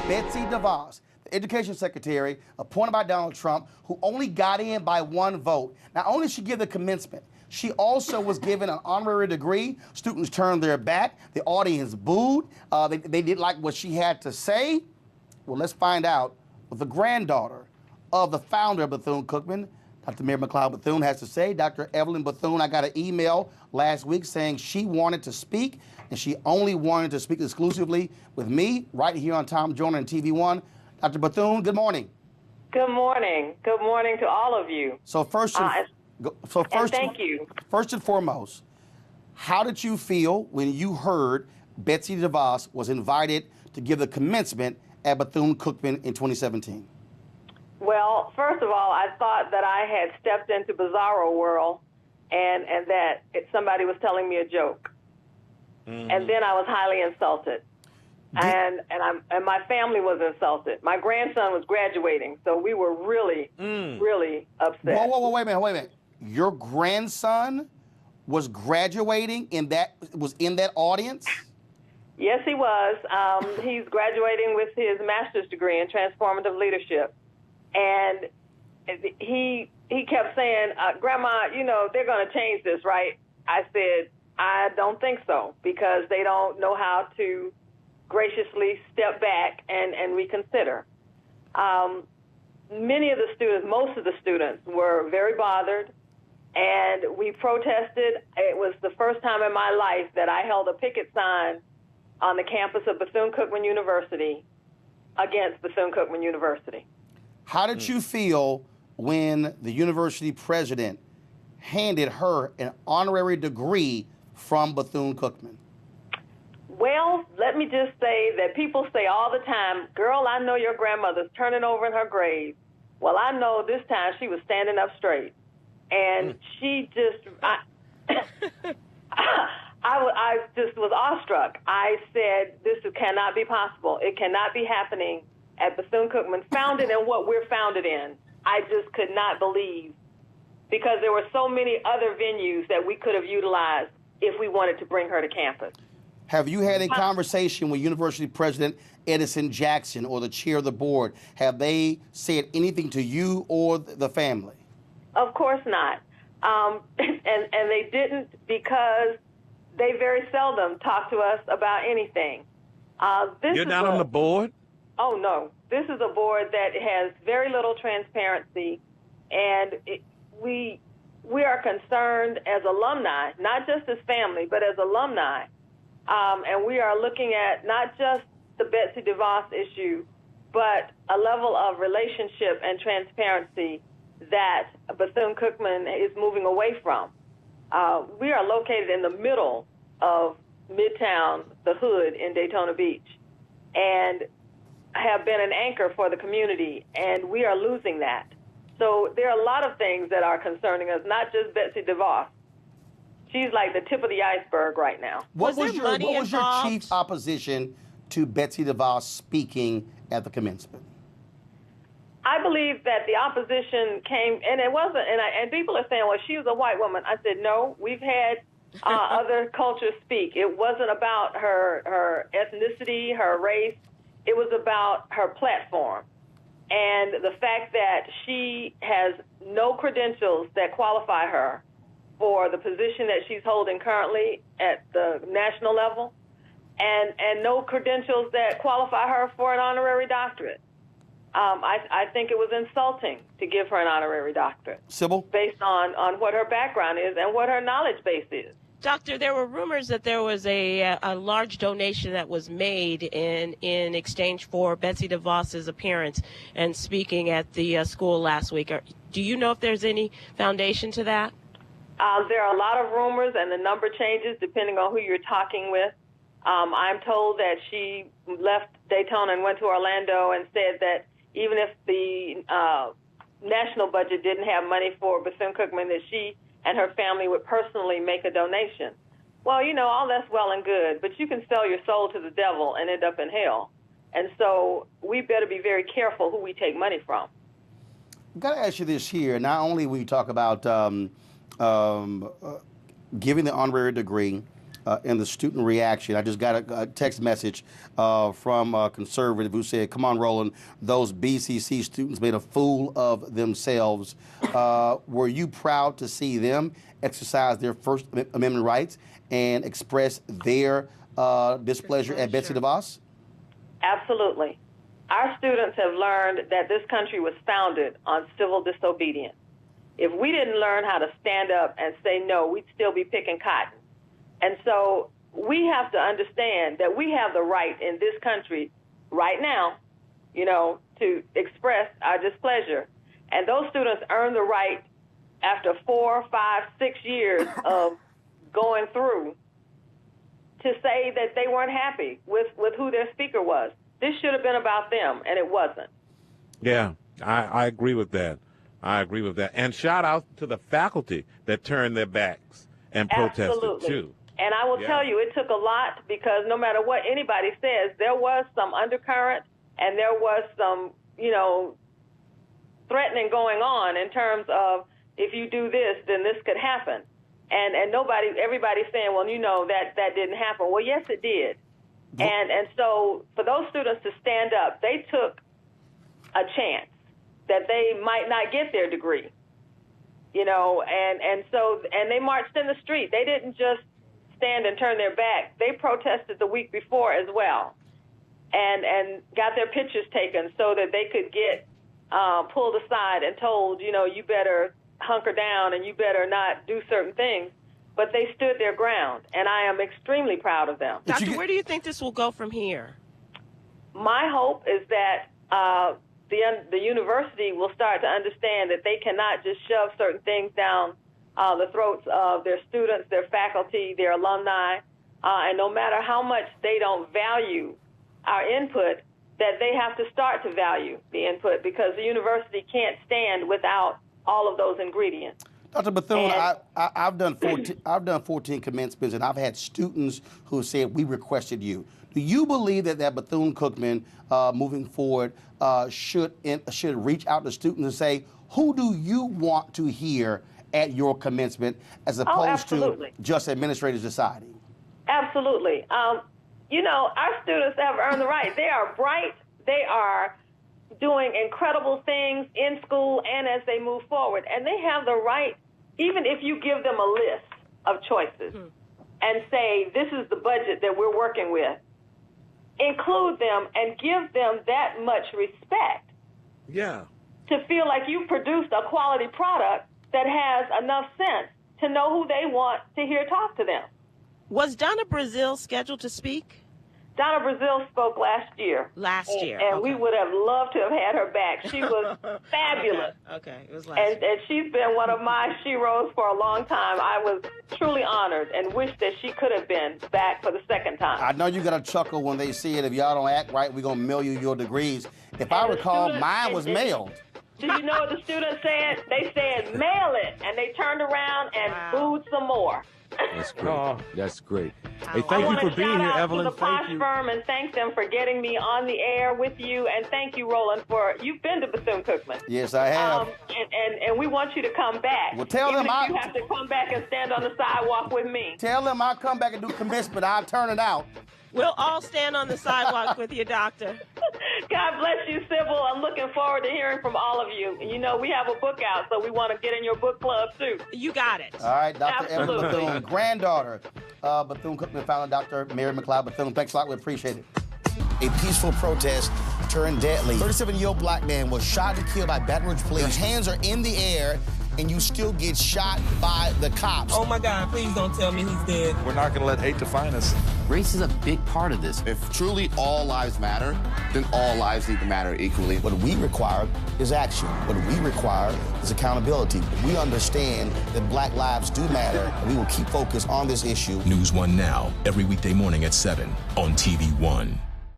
Betsy DeVos, the Education Secretary, appointed by Donald Trump, who only got in by 1 vote. Not only did she give the commencement, she also was given an honorary degree. Students turned their back. The audience booed. They didn't like what she had to say. Well, let's find out what the granddaughter of the founder of Bethune-Cookman, Dr. Mary McLeod Bethune, has to say. Dr. Evelyn Bethune, I got an email last week saying she wanted to speak, and she only wanted to speak exclusively with me right here on Tom Joyner and TV1. Dr. Bethune, good morning. Good morning. Good morning to all of you. So first, thank you. First and foremost, how did you feel when you heard Betsy DeVos was invited to give the commencement at Bethune-Cookman in 2017? Well, first of all, I thought that I had stepped into bizarro world and that somebody was telling me a joke. Mm-hmm. And then I was highly insulted. And my family was insulted. My grandson was graduating, so we were really, really upset. Whoa, wait a minute. Your grandson was graduating was in that audience? Yes, he was. He's graduating with his master's degree in transformative leadership. And he kept saying, Grandma, you know, they're going to change this, right? I said, I don't think so, because they don't know how to graciously step back and reconsider. Many of the students, most of the students, were very bothered, and we protested. It was the first time in my life that I held a picket sign on the campus of Bethune-Cookman University against Bethune-Cookman University. How did you feel when the university president handed her an honorary degree from Bethune-Cookman? Well, let me just say that people say all the time, girl, I know your grandmother's turning over in her grave. Well, I know this time she was standing up straight. And she just, I just was awestruck. I said, this cannot be possible. It cannot be happening at Bethune-Cookman, founded in what we're founded in. I just could not believe, because there were so many other venues that we could have utilized if we wanted to bring her to campus. Have you had a conversation with University President Edison Jackson or the chair of the board? Have they said anything to you or the family? Of course not. And they didn't, because they very seldom talk to us about anything. You're not on the board? Oh, no. This is a board that has very little transparency, and we are concerned as alumni, not just as family, but as alumni. And we are looking at not just the Betsy DeVos issue, but a level of relationship and transparency that Bethune-Cookman is moving away from. We are located in the middle of Midtown, the hood in Daytona Beach, and have been an anchor for the community, and we are losing that. So there are a lot of things that are concerning us, not just Betsy DeVos. She's like the tip of the iceberg right now. What was your chief opposition to Betsy DeVos speaking at the commencement? I believe that the opposition came, and it wasn't, and people are saying, well, she was a white woman. I said, no, we've had other cultures speak. It wasn't about her ethnicity, her race. It was about her platform. And the fact that she has no credentials that qualify her for the position that she's holding currently at the national level, and no credentials that qualify her for an honorary doctorate. I think it was insulting to give her an honorary doctorate. Sybil? Based on what her background is and what her knowledge base is. Doctor, there were rumors that there was a large donation that was made in exchange for Betsy DeVos's appearance and speaking at the school last week. Do you know if there's any foundation to that? There are a lot of rumors, and the number changes depending on who you're talking with. I'm told that she left Daytona and went to Orlando and said that even if the national budget didn't have money for Bethune-Cookman, that she and her family would personally make a donation. Well, you know, all that's well and good, but you can sell your soul to the devil and end up in hell. And so we better be very careful who we take money from. I've got to ask you this here. Not only will you talk about giving the honorary degree, in the student reaction. I just got a text message from a conservative who said, "Come on, Roland, those BCC students made a fool of themselves. Were you proud to see them exercise their First Amendment rights and express their displeasure at Betsy DeVos?" Absolutely. Our students have learned that this country was founded on civil disobedience. If we didn't learn how to stand up and say no, we'd still be picking cotton. And so we have to understand that we have the right in this country right now, to express our displeasure. And those students earn the right after 4, 5, 6 years of going through to say that they weren't happy with who their speaker was. This should have been about them, and it wasn't. Yeah, I agree with that. I agree with that. And shout out to the faculty that turned their backs and protested, Absolutely. too. And I will tell you, it took a lot because no matter what anybody says, there was some undercurrent and there was some, threatening going on in terms of if you do this, then this could happen. And everybody's saying, well, that didn't happen. Well, yes, it did. And so for those students to stand up, they took a chance that they might not get their degree, and they marched in the street. They didn't just stand and turn their back. They protested the week before as well and got their pictures taken so that they could get pulled aside and told, you better hunker down and you better not do certain things. But they stood their ground, and I am extremely proud of them. Doctor, where do you think this will go from here? My hope is that the university will start to understand that they cannot just shove certain things down the throats of their students, their faculty, their alumni, and no matter how much they don't value our input, that they have to start to value the input because the university can't stand without all of those ingredients. Dr. Bethune, I've done 14 commencements, and I've had students who said, we requested you. Do you believe that Bethune-Cookman, moving forward, should reach out to students and say, who do you want to hear at your commencement, as opposed to just administrators deciding? Absolutely. Our students have earned the right. They are bright. They are doing incredible things in school and as they move forward. And they have the right, even if you give them a list of choices and say, this is the budget that we're working with, include them and give them that much respect. Yeah. To feel like you produced a quality product that has enough sense to know who they want to hear talk to them. Was Donna Brazile scheduled to speak? Donna Brazile spoke last year. And we would have loved to have had her back. She was fabulous. Okay, it was last year. And she's been one of my sheroes for a long time. I was truly honored and wish that she could have been back for the second time. I know you got to chuckle when they see it. If y'all don't act right, we're going to mail you your degrees. If I recall, mine was mailed. Do you know what the students said? They said, mail it. And they turned around and booed some more. That's great. That's great. Hey, thank you for being here, Evelyn. I want to shout out to the Posh firm and thank them for getting me on the air with you. And thank you, Roland, you've been to Bethune-Cookman. Yes, I have. And we want you to come back. Well, tell them you have to come back and stand on the sidewalk with me. Tell them I'll come back and do commencement. I'll turn it out. We'll all stand on the sidewalk with you, Doctor. God bless you, Sybil. I'm looking forward to hearing from all of you. We have a book out, so we want to get in your book club, too. You got it. All right, Dr. Evelyn Bethune, granddaughter of Bethune-Cookman founder, Dr. Mary McLeod Bethune. Thanks a lot. We appreciate it. A peaceful protest turned deadly. 37-year-old black man was shot and killed by Baton Rouge police. His hands are in the air, and you still get shot by the cops. Oh, my God, please don't tell me he's dead. We're not going to let hate define us. Race is a big part of this. If truly all lives matter, then all lives need to matter equally. What we require is action. What we require is accountability. We understand that black lives do matter, and we will keep focused on this issue. NewsOne Now, every weekday morning at 7 on TV1.